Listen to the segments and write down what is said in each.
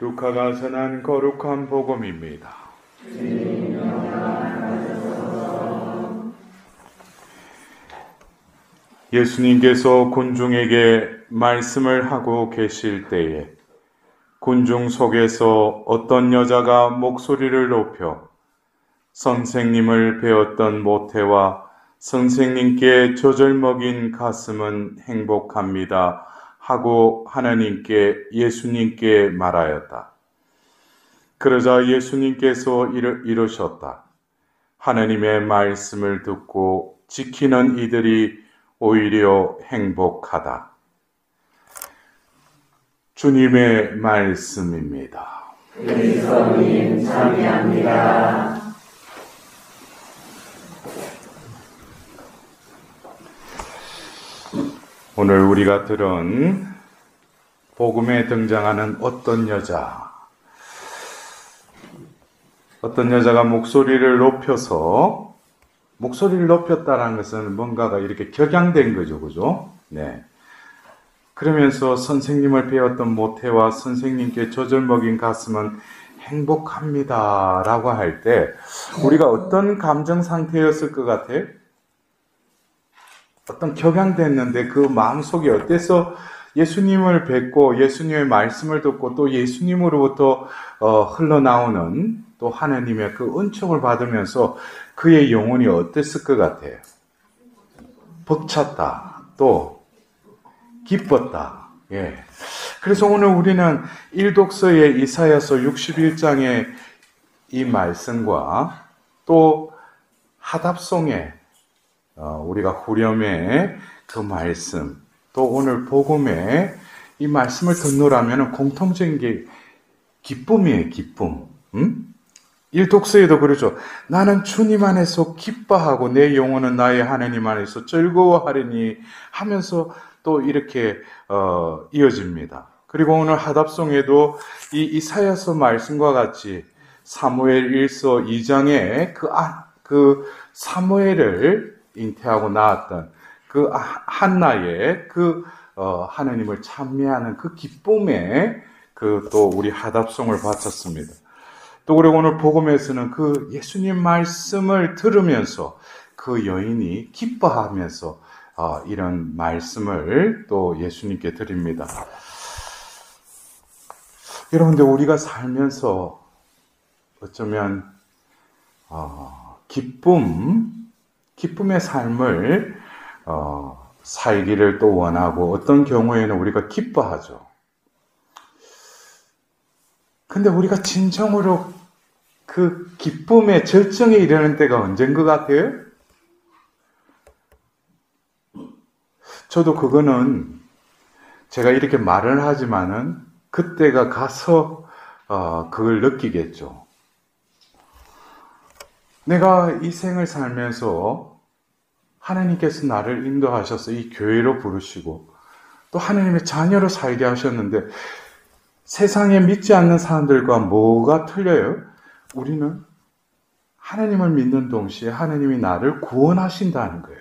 루카가 전한 거룩한 복음입니다. 예수님께서 군중에게 말씀을 하고 계실 때에 군중 속에서 어떤 여자가 목소리를 높여 선생님을 배웠던 모태와 선생님께 젖을 먹인 가슴은 행복합니다 하고 예수님께 말하였다. 그러자 예수님께서 이르셨다. 하나님의 말씀을 듣고 지키는 이들이 오히려 행복하다. 주님의 말씀입니다. 그리스도님 찬양합니다. 오늘 우리가 들은 복음에 등장하는 어떤 여자가 목소리를 높였다는 것은 뭔가가 이렇게 격양된 거죠, 그죠? 네. 그러면서 선생님을 배웠던 모태와 선생님께 젖을 먹인 가슴은 행복합니다 라고 할 때 우리가 어떤 감정 상태였을 것 같아? 어떤 격양됐는데 그 마음속이 어때서 예수님을 뵙고 예수님의 말씀을 듣고 또 예수님으로부터 흘러나오는 또 하나님의 그 은총을 받으면서 그의 영혼이 어땠을 것 같아요? 벅찼다. 또 기뻤다. 예. 그래서 오늘 우리는 일독서의 이사야서 61장의 이 말씀과 또 하답송의 우리가 후렴의 그 말씀, 또 오늘 복음의 이 말씀을 듣노라면 공통적인 게 기쁨이에요, 기쁨. 일독서에도 그러죠. 나는 주님 안에서 기뻐하고 내 영혼은 나의 하나님 안에서 즐거워하리니 하면서 또 이렇게 이어집니다. 그리고 오늘 하답송에도 이 이사야서 말씀과 같이 사무엘 1서 2장에 그 사무엘을 잉태하고 낳았던 그 한나의 그 하나님을 찬미하는 그 기쁨에 그 또 우리 하답송을 바쳤습니다. 또 그리고 오늘 복음에서는 그 예수님 말씀을 들으면서 그 여인이 기뻐하면서 이런 말씀을 또 예수님께 드립니다. 여러분들 우리가 살면서 어쩌면 기쁨의 삶을 살기를 또 원하고 어떤 경우에는 우리가 기뻐하죠. 근데 우리가 진정으로 그 기쁨의 절정에 이르는 때가 언제인 것 같아요? 저도 그거는 제가 이렇게 말을 하지만은 그때가 가서 그걸 느끼겠죠. 내가 이 생을 살면서 하나님께서 나를 인도하셔서 이 교회로 부르시고 또 하나님의 자녀로 살게 하셨는데 세상에 믿지 않는 사람들과 뭐가 틀려요? 우리는 하나님을 믿는 동시에 하나님이 나를 구원하신다는 거예요.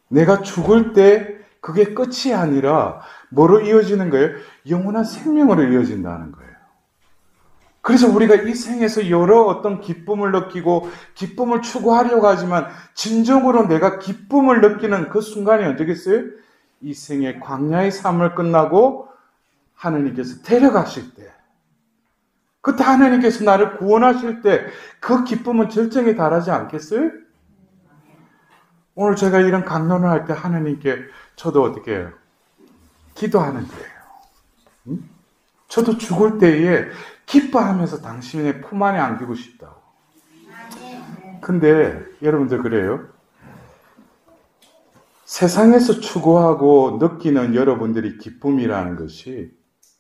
내가 죽을 때 그게 끝이 아니라 뭐로 이어지는 거예요? 영원한 생명으로 이어진다는 거예요. 그래서 우리가 이 생에서 여러 어떤 기쁨을 느끼고 기쁨을 추구하려고 하지만 진정으로 내가 기쁨을 느끼는 그 순간이 언제겠어요? 이 생의 광야의 삶을 끝나고 하나님께서 데려가실 때, 그때 하나님께서 나를 구원하실 때 그 기쁨은 절정에 달하지 않겠어요? 오늘 제가 이런 강론을 할 때 하나님께 저도 어떻게 해요? 기도하는 거예요. 저도 죽을 때에 기뻐하면서 당신의 품 안에 안기고 싶다고. 근데 여러분들 그래요? 세상에서 추구하고 느끼는 여러분들이 기쁨이라는 것이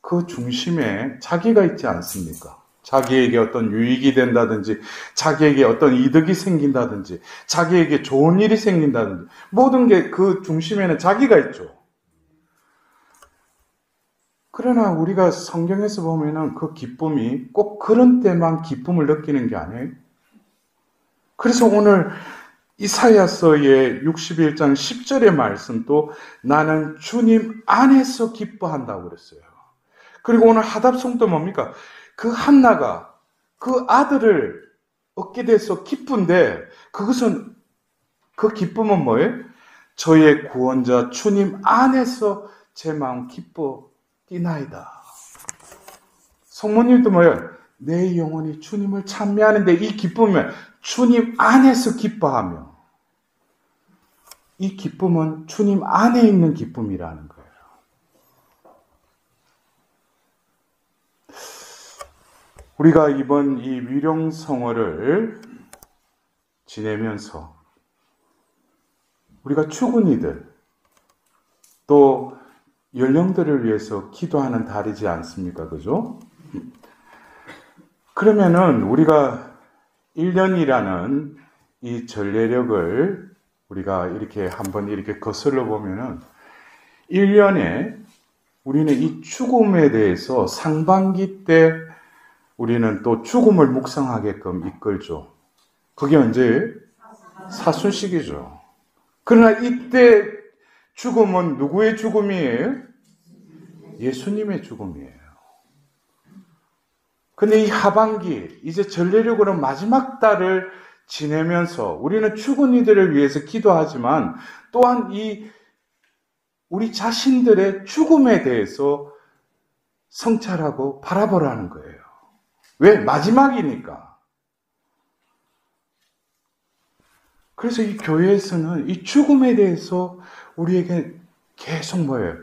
그 중심에 자기가 있지 않습니까? 자기에게 어떤 유익이 된다든지, 자기에게 어떤 이득이 생긴다든지, 자기에게 좋은 일이 생긴다든지, 모든 게 그 중심에는 자기가 있죠. 그러나 우리가 성경에서 보면은 그 기쁨이 꼭 그런 때만 기쁨을 느끼는 게 아니에요. 그래서 오늘 이사야서의 61장 10절의 말씀도 나는 주님 안에서 기뻐한다고 그랬어요. 그리고 오늘 하답송도 뭡니까? 그 한나가 그 아들을 얻게 돼서 기쁜데 그것은 그 기쁨은 뭐예요? 저의 구원자 주님 안에서 제 마음 기뻐 뛰나이다. 성모님도 뭐예요? 내 영혼이 주님을 찬미하는데 이 기쁨은 주님 안에서 기뻐하며 이 기쁨은 주님 안에 있는 기쁨이라는 거예요. 우리가 이번 이 위령성어를 지내면서 우리가 추구니들 또 연령들을 위해서 기도하는 달이지 않습니까? 그죠? 그러면은 우리가 1년이라는 이 전례력을 우리가 이렇게 한번 이렇게 거슬러 보면은 1년에 우리는 이 죽음에 대해서 상반기 때 우리는 또 죽음을 묵상하게끔 이끌죠. 그게 언제예요? 사순식이죠. 그러나 이때 죽음은 누구의 죽음이에요? 예수님의 죽음이에요. 근데 이 하반기, 이제 전례력으로 마지막 달을 지내면서 우리는 죽은 이들을 위해서 기도하지만 또한 이 우리 자신들의 죽음에 대해서 성찰하고 바라보라는 거예요. 왜? 마지막이니까. 그래서 이 교회에서는 이 죽음에 대해서 우리에게 계속 뭐예요?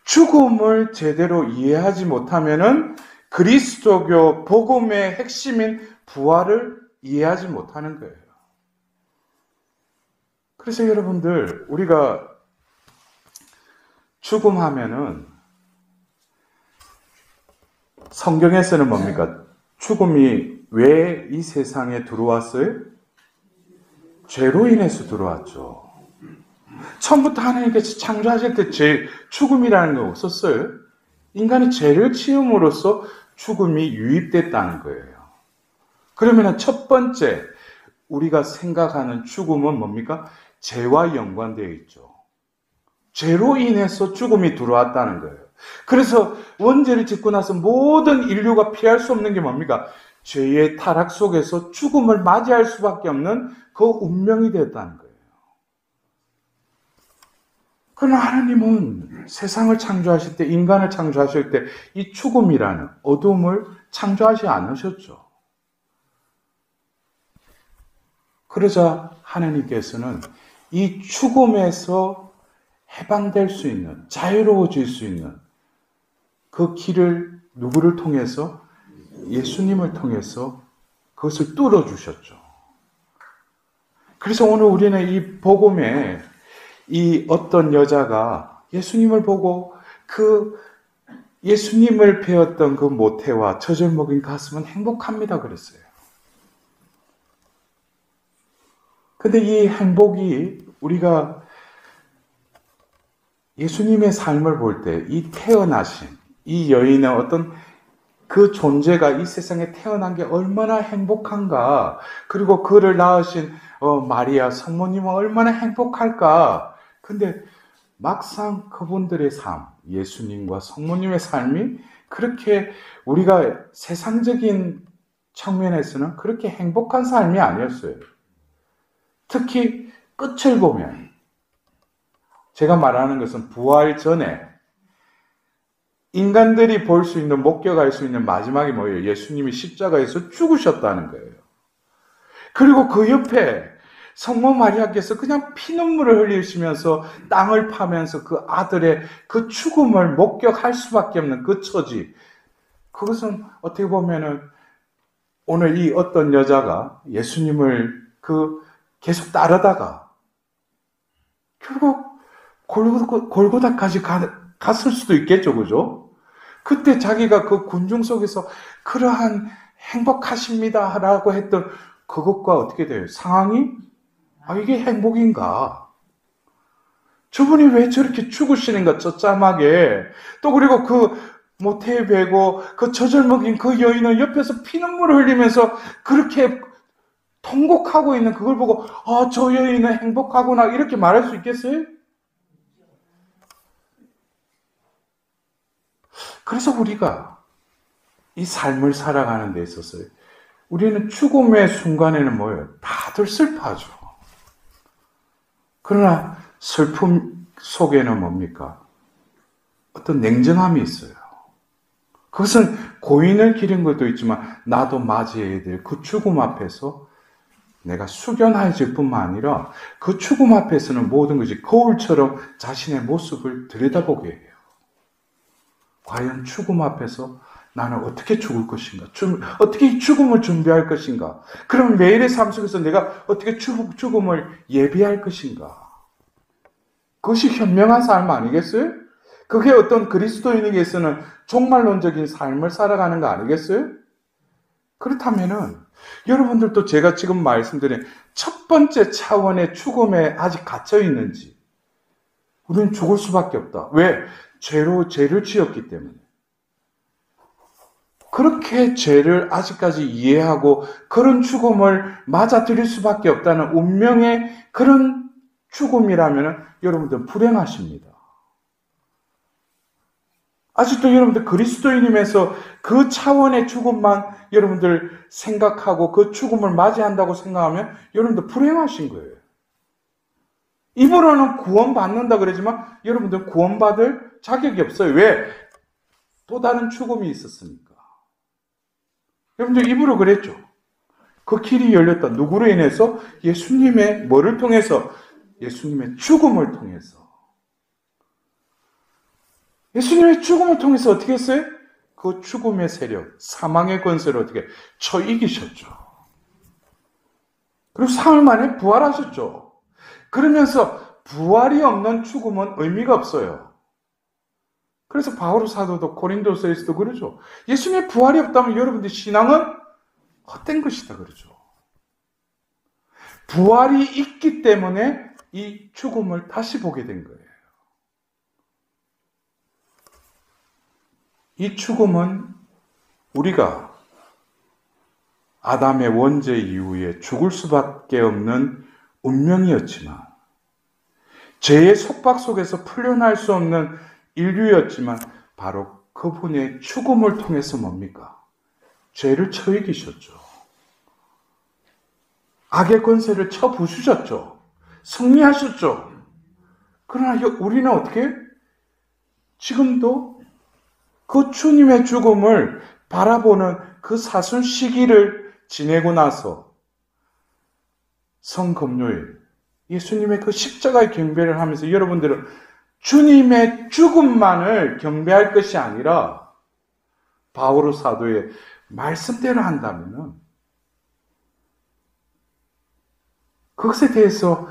죽음을 제대로 이해하지 못하면은 그리스도교 복음의 핵심인 부활을 이해하지 못하는 거예요. 그래서 여러분들, 우리가 죽음하면은 성경에서는 뭡니까? 죽음이 왜 이 세상에 들어왔어요? 죄로 인해서 들어왔죠. 처음부터 하나님께서 창조하실 때 죽음이라는 게 없었어요. 인간이 죄를 지음으로써 죽음이 유입됐다는 거예요. 그러면 첫 번째 우리가 생각하는 죽음은 뭡니까? 죄와 연관되어 있죠. 죄로 인해서 죽음이 들어왔다는 거예요. 그래서 원죄를 짓고 나서 모든 인류가 피할 수 없는 게 뭡니까? 죄의 타락 속에서 죽음을 맞이할 수밖에 없는 그 운명이 되었다는 거예요. 그러나 하나님은 세상을 창조하실 때, 인간을 창조하실 때 이 죽음이라는 어둠을 창조하지 않으셨죠. 그러자 하나님께서는 이 죽음에서 해방될 수 있는, 자유로워질 수 있는 그 길을 누구를 통해서? 예수님을 통해서 그것을 뚫어주셨죠. 그래서 오늘 우리는 이 복음에 이 어떤 여자가 예수님을 보고 그 예수님을 배웠던 그 모태와 젖을 먹인 가슴은 행복합니다 그랬어요. 근데 이 행복이 우리가 예수님의 삶을 볼 때 이 태어나신 이 여인의 어떤 그 존재가 이 세상에 태어난 게 얼마나 행복한가, 그리고 그를 낳으신 마리아 성모님은 얼마나 행복할까. 근데 막상 그분들의 삶, 예수님과 성모님의 삶이 그렇게 우리가 세상적인 측면에서는 그렇게 행복한 삶이 아니었어요. 특히 끝을 보면, 제가 말하는 것은 부활 전에 인간들이 볼 수 있는, 목격할 수 있는 마지막이 뭐예요? 예수님이 십자가에서 죽으셨다는 거예요. 그리고 그 옆에 성모 마리아께서 그냥 피눈물을 흘리시면서 땅을 파면서 그 아들의 그 죽음을 목격할 수밖에 없는 그 처지. 그것은 어떻게 보면은 오늘 이 어떤 여자가 예수님을 계속 따르다가 결국 골고다까지 갔을 수도 있겠죠, 그죠? 그때 자기가 그 군중 속에서 그러한 행복하십니다 라고 했던 그것과 어떻게 돼요? 상황이? 이게 행복인가? 저분이 왜 저렇게 죽으시는가, 쩌짬하게. 또 그리고 그 모태에 베고 그 젖을 먹인 그 여인은 옆에서 피눈물을 흘리면서 그렇게 통곡하고 있는 그걸 보고 저 여인은 행복하구나 이렇게 말할 수 있겠어요? 그래서 우리가 이 삶을 살아가는 데 있어서 우리는 죽음의 순간에는 뭐예요? 다들 슬퍼하죠. 그러나 슬픔 속에는 뭡니까? 어떤 냉정함이 있어요. 그것은 고인을 기린 것도 있지만 나도 맞이해야 될 그 죽음 앞에서 내가 숙연해질 뿐만 아니라 그 죽음 앞에서는 모든 것이 거울처럼 자신의 모습을 들여다보게 해요. 과연 죽음 앞에서 나는 어떻게 죽을 것인가? 어떻게 이 죽음을 준비할 것인가? 그럼 매일의 삶 속에서 내가 어떻게 죽음을 예비할 것인가? 그것이 현명한 삶 아니겠어요? 그게 어떤 그리스도인에게서는 종말론적인 삶을 살아가는 거 아니겠어요? 그렇다면은 여러분들도 제가 지금 말씀드린 첫 번째 차원의 죽음에 아직 갇혀 있는지 우리는 죽을 수밖에 없다. 왜? 죄를 지었기 때문에. 그렇게 죄를 아직까지 이해하고 그런 죽음을 맞아들일 수밖에 없다는 운명의 그런 죽음이라면 여러분들 불행하십니다. 아직도 여러분들 그리스도인임에서 그 차원의 죽음만 여러분들 생각하고 그 죽음을 맞이한다고 생각하면 여러분들 불행하신 거예요. 입으로는 구원받는다 그러지만 여러분들 구원받을 자격이 없어요. 왜? 또 다른 죽음이 있었으니까. 여러분들 입으로 그랬죠. 그 길이 열렸다. 누구로 인해서? 예수님의 뭐를 통해서? 예수님의 죽음을 통해서. 예수님의 죽음을 통해서 어떻게 했어요? 그 죽음의 세력, 사망의 권세를 어떻게 쳐 이기셨죠. 그리고 사흘 만에 부활하셨죠. 그러면서 부활이 없는 죽음은 의미가 없어요. 그래서 바오로 사도도 고린도서에서도 그러죠. 예수님의 부활이 없다면 여러분들 신앙은 헛된 것이다 그러죠. 부활이 있기 때문에 이 죽음을 다시 보게 된 거예요. 이 죽음은 우리가 아담의 원죄 이후에 죽을 수밖에 없는 운명이었지만 죄의 속박 속에서 풀려날 수 없는 인류였지만 바로 그분의 죽음을 통해서 뭡니까? 죄를 쳐 이기셨죠. 악의 권세를 쳐 부수셨죠. 승리하셨죠. 그러나 우리는 어떻게? 지금도 그 주님의 죽음을 바라보는 그 사순 시기를 지내고 나서 성금요일 예수님의 그 십자가의 경배를 하면서 여러분들은 주님의 죽음만을 경배할 것이 아니라 바오로 사도의 말씀대로 한다면은 그것에 대해서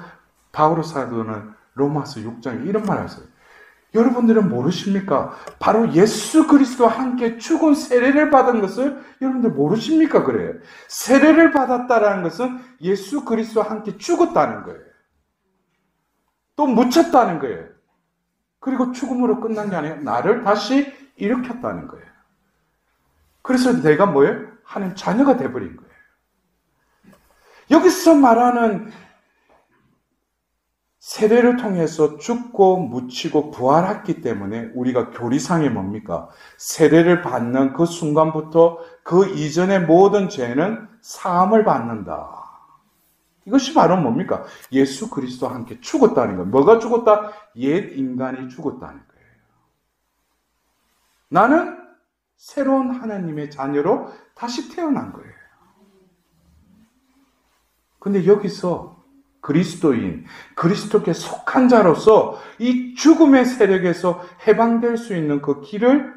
바오로 사도는 로마서 6장에 이런 말을 했어요. 여러분들은 모르십니까? 바로 예수 그리스도와 함께 죽은 세례를 받은 것을 여러분들 모르십니까? 그래요. 세례를 받았다라는 것은 예수 그리스도와 함께 죽었다는 거예요. 또 묻혔다는 거예요. 그리고 죽음으로 끝난 게 아니라 나를 다시 일으켰다는 거예요. 그래서 내가 뭐예요? 하나님 자녀가 돼버린 거예요. 여기서 말하는 세례를 통해서 죽고 묻히고 부활했기 때문에 우리가 교리상에 뭡니까? 세례를 받는 그 순간부터 그 이전의 모든 죄는 사함을 받는다. 이것이 바로 뭡니까? 예수 그리스도와 함께 죽었다는 거예요. 뭐가 죽었다? 옛 인간이 죽었다는 거예요. 나는 새로운 하나님의 자녀로 다시 태어난 거예요. 근데 여기서 그리스도인, 그리스도께 속한 자로서 이 죽음의 세력에서 해방될 수 있는 그 길을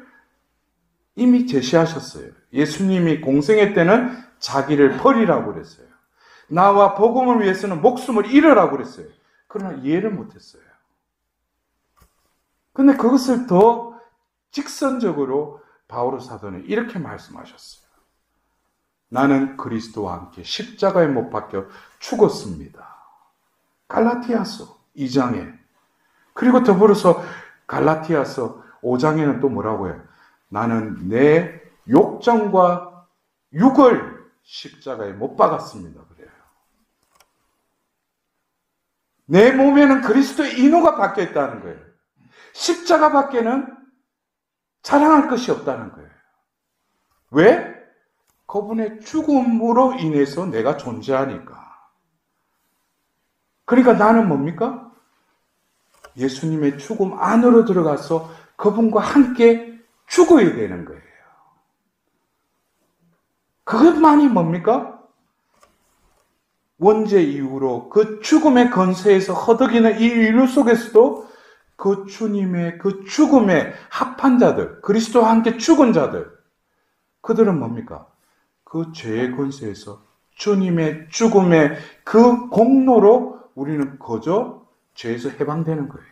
이미 제시하셨어요. 예수님이 공생애 때는 자기를 버리라고 그랬어요. 나와 복음을 위해서는 목숨을 잃으라고 그랬어요. 그러나 이해를 못했어요. 근데 그것을 더 직선적으로 바오로 사도는 이렇게 말씀하셨어요. 나는 그리스도와 함께 십자가에 못 박혀 죽었습니다. 갈라티아서 2장에 그리고 더불어서 갈라티아서 5장에는 또 뭐라고 해요? 나는 내 욕정과 육을 십자가에 못 박았습니다. 그래요. 내 몸에는 그리스도의 인후가 박혀 있다는 거예요. 십자가 밖에는 자랑할 것이 없다는 거예요. 왜? 그분의 죽음으로 인해서 내가 존재하니까. 그러니까 나는 뭡니까? 예수님의 죽음 안으로 들어가서 그분과 함께 죽어야 되는 거예요. 그것만이 뭡니까? 원죄 이후로 그 죽음의 건세에서 허덕이는 이 인류 속에서도 그 주님의 그 죽음에 합한 자들, 그리스도와 함께 죽은 자들, 그들은 뭡니까? 그 죄의 권세에서 주님의 죽음의 그 공로로 우리는 거저 죄에서 해방되는 거예요.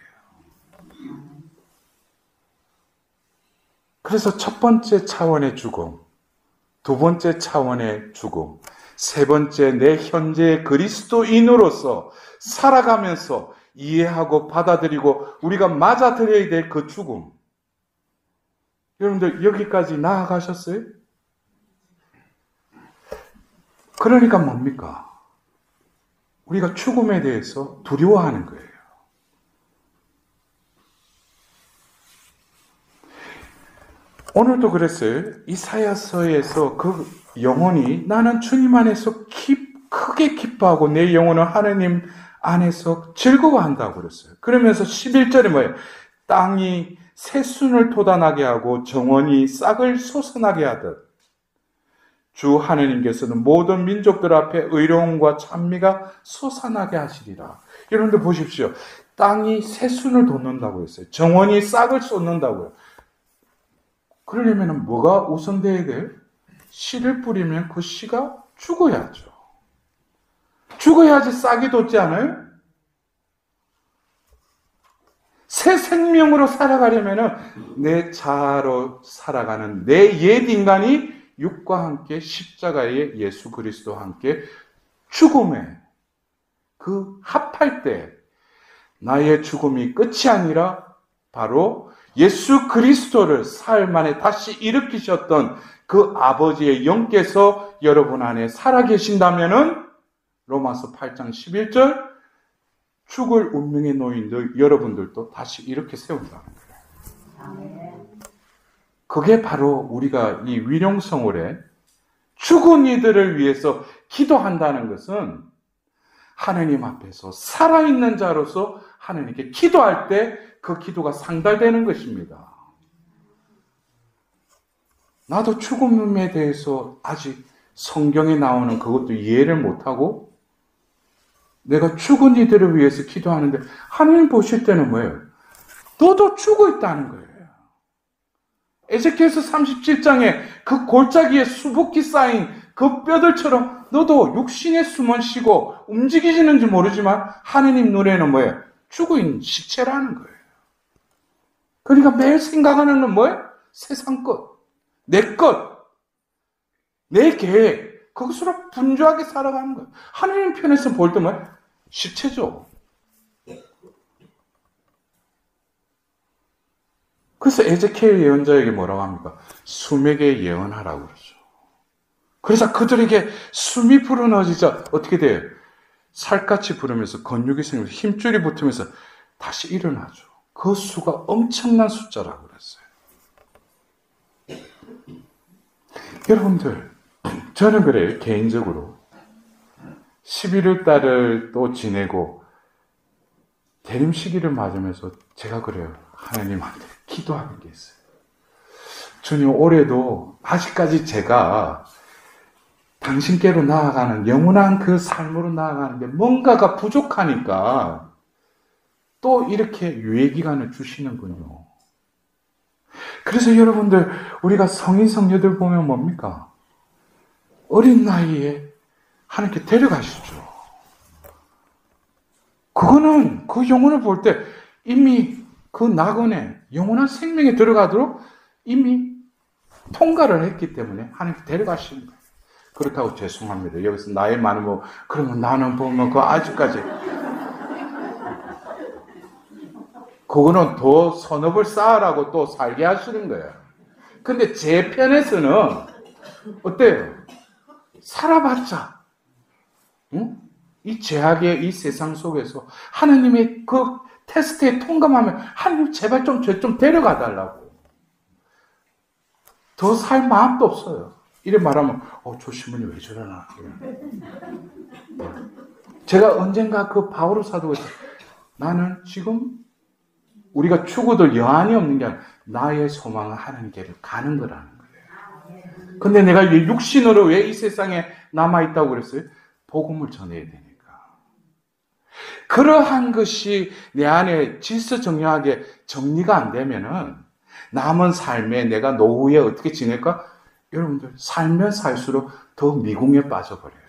그래서 첫 번째 차원의 죽음, 두 번째 차원의 죽음, 세 번째 내 현재의 그리스도인으로서 살아가면서 이해하고 받아들이고 우리가 맞아들여야 될 그 죽음. 여러분들 여기까지 나아가셨어요? 그러니까 뭡니까? 우리가 죽음에 대해서 두려워하는 거예요. 오늘도 그랬어요. 이사야서에서 그 영혼이 나는 주님 안에서 크게 기뻐하고 내 영혼은 하느님 안에서 즐거워한다고 그랬어요. 그러면서 11절에 뭐예요? 땅이 새순을 돋아나게 하고 정원이 싹을 솟아나게 하듯 주 하느님께서는 모든 민족들 앞에 의로움과 찬미가 솟아나게 하시리라. 여러분들 보십시오. 땅이 새순을 돋는다고 했어요. 정원이 싹을 쏟는다고요. 그러려면 뭐가 우선돼야 돼요? 씨를 뿌리면 그 씨가 죽어야죠. 죽어야지 싹이 돋지 않아요? 새 생명으로 살아가려면 내 자아로 살아가는 내 옛 인간이 육과 함께 십자가의 예수 그리스도와 함께 죽음에 그 합할 때 나의 죽음이 끝이 아니라 바로 예수 그리스도를 사흘 만에 다시 일으키셨던 그 아버지의 영께서 여러분 안에 살아계신다면은 로마서 8장 11절 죽을 운명의 노인들 여러분들도 다시 이렇게 세운다는 거예요. 그게 바로 우리가 이 위룡성월에 죽은 이들을 위해서 기도한다는 것은 하느님 앞에서 살아있는 자로서 하느님께 기도할 때 그 기도가 상달되는 것입니다. 나도 죽음에 대해서 아직 성경에 나오는 그것도 이해를 못하고 내가 죽은 이들을 위해서 기도하는데 하나님 보실 때는 뭐예요? 너도 죽어 있다는 거예요. 에zeki엘서 37장에 그 골짜기에 수북히 쌓인 그 뼈들처럼 너도 육신에 숨을 쉬고 움직이지는지 모르지만 하느님 눈에는 뭐예요? 죽어 있는 시체라는 거예요. 그러니까 매일 생각하는 건 뭐예요? 세상 것, 내 것, 내 계획, 그것으로 분주하게 살아가는 거예요. 하느님 편에서 볼 때 뭐예요? 시체죠. 그래서 에ze키엘 예언자에게 뭐라고 합니까? 숨에게 예언하라고 그러죠. 그래서 그들에게 숨이 불어넣어지자 어떻게 돼요? 살갗이 부르면서 근육이 생기면서 힘줄이 붙으면서 다시 일어나죠. 그 수가 엄청난 숫자라고 그랬어요. 여러분들, 저는 그래요. 개인적으로 11월 달을 또 지내고 대림 시기를 맞으면서 제가 그래요. 하나님한테 기도하는 게 있어요. 주님, 올해도 아직까지 제가 당신께로 나아가는 영원한 그 삶으로 나아가는데 뭔가가 부족하니까 또 이렇게 유예기간을 주시는군요. 그래서 여러분들, 우리가 성인 성녀들 보면 뭡니까? 어린 나이에 하나님께 데려가시죠. 그거는 그 영혼을 볼 때 이미 그 낙원에 영원한 생명에 들어가도록 이미 통과를 했기 때문에 하나님께 데려가시는 거예요. 그렇다고 죄송합니다. 여기서 나이 많으면 그러면 나는 보면 그 아직까지 그거는 더 선업을 쌓으라고 또 살게 하시는 거예요. 근데 제 편에서는 어때요? 살아봤자 이 죄악의 이 세상 속에서 하나님의 그 테스트에 통과하면 하나님 제발 좀 죄 좀 데려가 달라고. 더 살 마음도 없어요. 이래 말하면 저 신부님 왜 저러나. 제가 언젠가 그 바오로 사도가 나는 지금 우리가 추구들 여한이 없는 게 아니라 나의 소망은 하나님께로 가는 거라는 거예요. 근데 내가 육신으로 왜 이 세상에 남아있다고 그랬어요? 복음을 전해야 되니까. 그러한 것이 내 안에 질서정연하게 정리가 안 되면은 남은 삶에 내가 노후에 어떻게 지낼까? 여러분들 살면 살수록 더 미궁에 빠져버려요.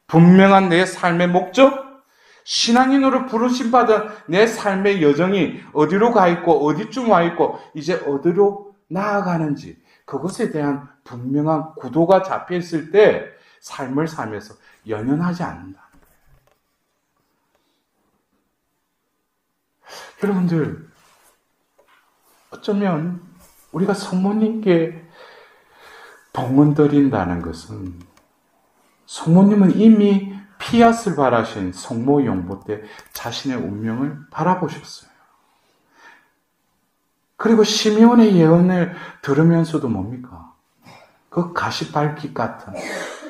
분명한 내 삶의 목적, 신앙인으로 부르심받은 내 삶의 여정이 어디로 가 있고 어디쯤 와 있고 이제 어디로 나아가는지 그것에 대한 분명한 구도가 잡혀 있을 때 삶을 살면서 연연하지 않는다. 여러분들 어쩌면 우리가 성모님께 봉헌 드린다는 것은 성모님은 이미 피앗을 바라신 성모 용보 때 자신의 운명을 바라보셨어요. 그리고 시므온의 예언을 들으면서도 뭡니까? 그 가시밭길 같은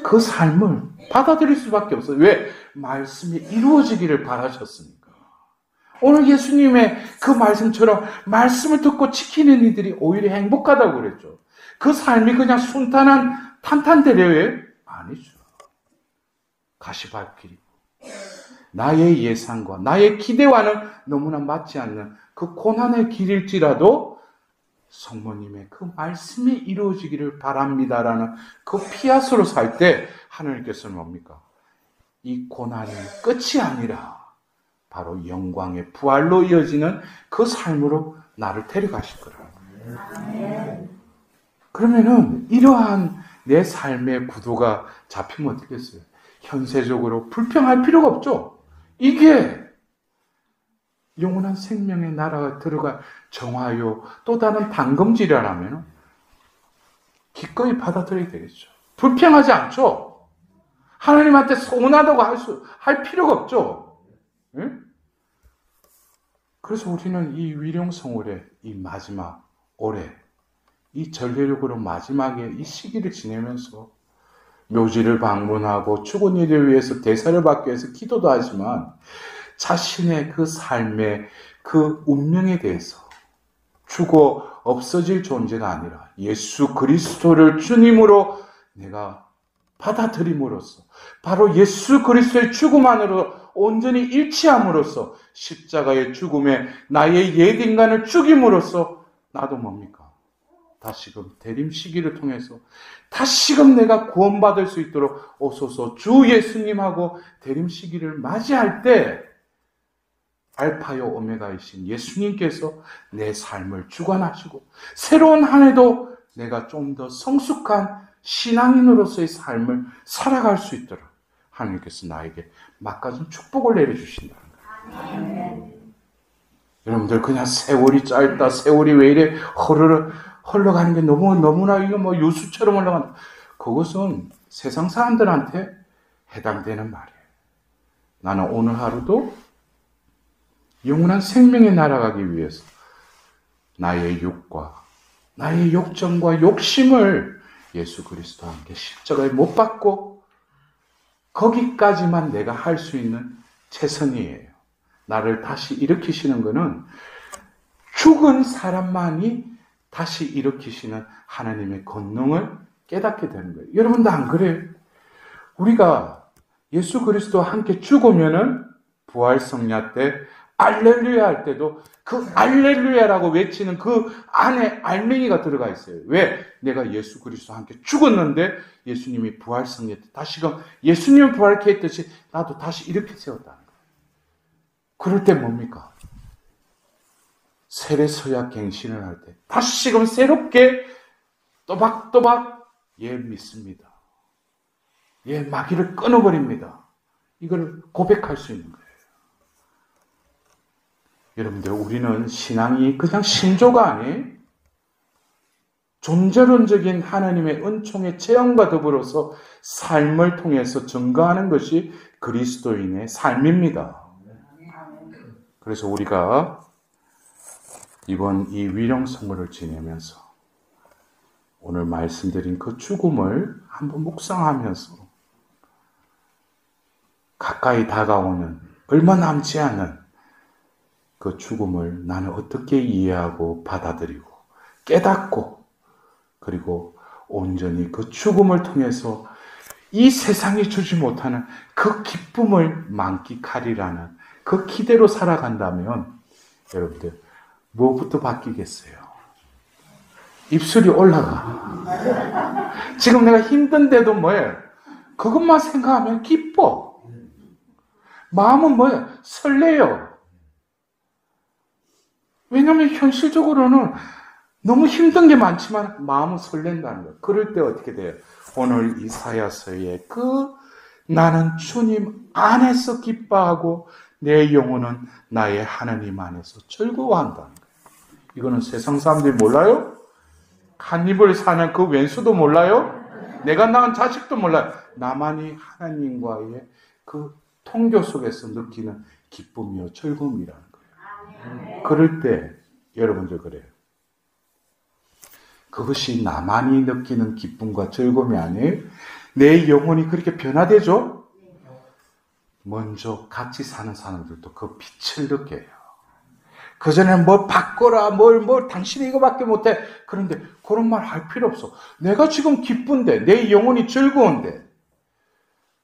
그 삶을 받아들일 수밖에 없어요. 왜? 말씀이 이루어지기를 바라셨으니까. 오늘 예수님의 그 말씀처럼 말씀을 듣고 지키는 이들이 오히려 행복하다고 그랬죠. 그 삶이 그냥 순탄한 탄탄대로예요? 아니죠. 가시밭길이고 나의 예상과 나의 기대와는 너무나 맞지 않는 그 고난의 길일지라도 성모님의 그 말씀이 이루어지기를 바랍니다라는 그 피앗으로 살 때 하나님께서는 뭡니까? 이 고난이 끝이 아니라 바로 영광의 부활로 이어지는 그 삶으로 나를 데려가실 거라고요. 그러면은 이러한 내 삶의 구도가 잡히면 어떻겠어요? 현세적으로 불평할 필요가 없죠. 이게 영원한 생명의 나라가 들어갈 정화요 또 다른 당금질이라면 기꺼이 받아들여야 되겠죠. 불평하지 않죠. 하나님한테 서운하다고 할 필요가 없죠. 네? 그래서 우리는 이 위령성월의 이 마지막 올해 이 전례력으로 마지막에 이 시기를 지내면서 묘지를 방문하고 죽은 이를 위해서 대사를 받기 위해서 기도도 하지만 자신의 그 삶의 그 운명에 대해서 죽어 없어질 존재가 아니라 예수 그리스도를 주님으로 내가 받아들임으로써 바로 예수 그리스도의 죽음 안으로 온전히 일치함으로써 십자가의 죽음에 나의 옛 인간을 죽임으로써 나도 뭡니까? 다시금 대림 시기를 통해서 다시금 내가 구원받을 수 있도록 오소서 주 예수님하고 대림 시기를 맞이할 때 알파요 오메가이신 예수님께서 내 삶을 주관하시고 새로운 한 해도 내가 좀 더 성숙한 신앙인으로서의 삶을 살아갈 수 있도록 하나님께서 나에게 막가진 축복을 내려주신다는 거예요. 여러분들 그냥 세월이 짧다, 세월이 왜 이래 흘러가는 게 너무나 이거 뭐 유수처럼 흘러간다. 그것은 세상 사람들한테 해당되는 말이에요. 나는 오늘 하루도 영원한 생명에 날아가기 위해서 나의 육과 나의 욕정과 욕심을 예수 그리스도와 함께 십자가에 못 박고 거기까지만 내가 할 수 있는 최선이에요. 나를 다시 일으키시는 것은 죽은 사람만이 다시 일으키시는 하나님의 권능을 깨닫게 되는 거예요. 여러분도 안 그래요? 우리가 예수 그리스도와 함께 죽으면은 부활성야 때 알렐루야 할 때도 그 알렐루야라고 외치는 그 안에 알맹이가 들어가 있어요. 왜? 내가 예수 그리스도와 함께 죽었는데 예수님이 부활성야 때 다시금 예수님이 부활케 했듯이 나도 다시 이렇게 세웠다는 거예요. 그럴 때 뭡니까? 세례서약 갱신을 할 때 다시금 새롭게 또박또박 믿습니다. 마귀를 끊어버립니다. 이걸 고백할 수 있는 거예요. 여러분들 우리는 신앙이 그냥 신조가 아니에요. 존재론적인 하나님의 은총의 체험과 더불어서 삶을 통해서 증거하는 것이 그리스도인의 삶입니다. 그래서 우리가 이번 이 위령 선물을 지내면서 오늘 말씀드린 그 죽음을 한번 묵상하면서 가까이 다가오는 얼마 남지 않은 그 죽음을 나는 어떻게 이해하고 받아들이고 깨닫고 그리고 온전히 그 죽음을 통해서 이 세상이 주지 못하는 그 기쁨을 만끽하리라는 그 기대로 살아간다면 여러분들 무엇부터 바뀌겠어요? 입술이 올라가. 지금 내가 힘든데도 뭐예요? 그것만 생각하면 기뻐. 마음은 뭐예요? 설레요. 왜냐하면 현실적으로는 너무 힘든 게 많지만 마음은 설렌다는 거예요. 그럴 때 어떻게 돼요? 오늘 이사야서의 그 나는 주님 안에서 기뻐하고 내 영혼은 나의 하나님 안에서 즐거워한다는 거예요. 이거는 세상 사람들이 몰라요? 한 입을 사는 그 왼수도 몰라요? 내가 낳은 자식도 몰라요. 나만이 하나님과의 그 통교 속에서 느끼는 기쁨이요 즐거움이라는 거예요. 그럴 때 여러분들 그래요. 그것이 나만이 느끼는 기쁨과 즐거움이 아니에요. 내 영혼이 그렇게 변화되죠? 먼저 같이 사는 사람들도 그 빛을 느껴요. 그전에는 뭘 바꿔라, 뭘 당신이 이거밖에 못해. 그런데 그런 말 할 필요 없어. 내가 지금 기쁜데, 내 영혼이 즐거운데,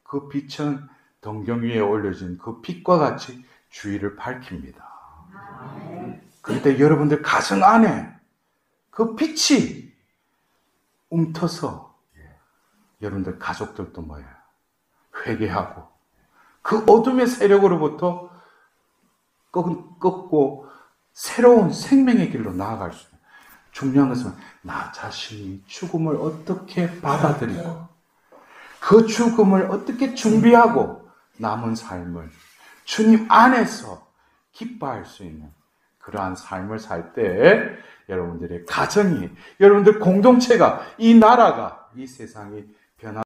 그 빛은 덩경 위에 올려진 그 빛과 같이 주위를 밝힙니다. 그런데 여러분들 가정 안에 그 빛이 움터서 여러분들 가족들도 뭐예요? 회개하고 그 어둠의 세력으로부터 꺾고 새로운 생명의 길로 나아갈 수 있는 중요한 것은 나 자신이 죽음을 어떻게 받아들이고 그 죽음을 어떻게 준비하고 남은 삶을 주님 안에서 기뻐할 수 있는 그러한 삶을 살 때 여러분들의 가정이, 여러분들 공동체가, 이 나라가, 이 세상이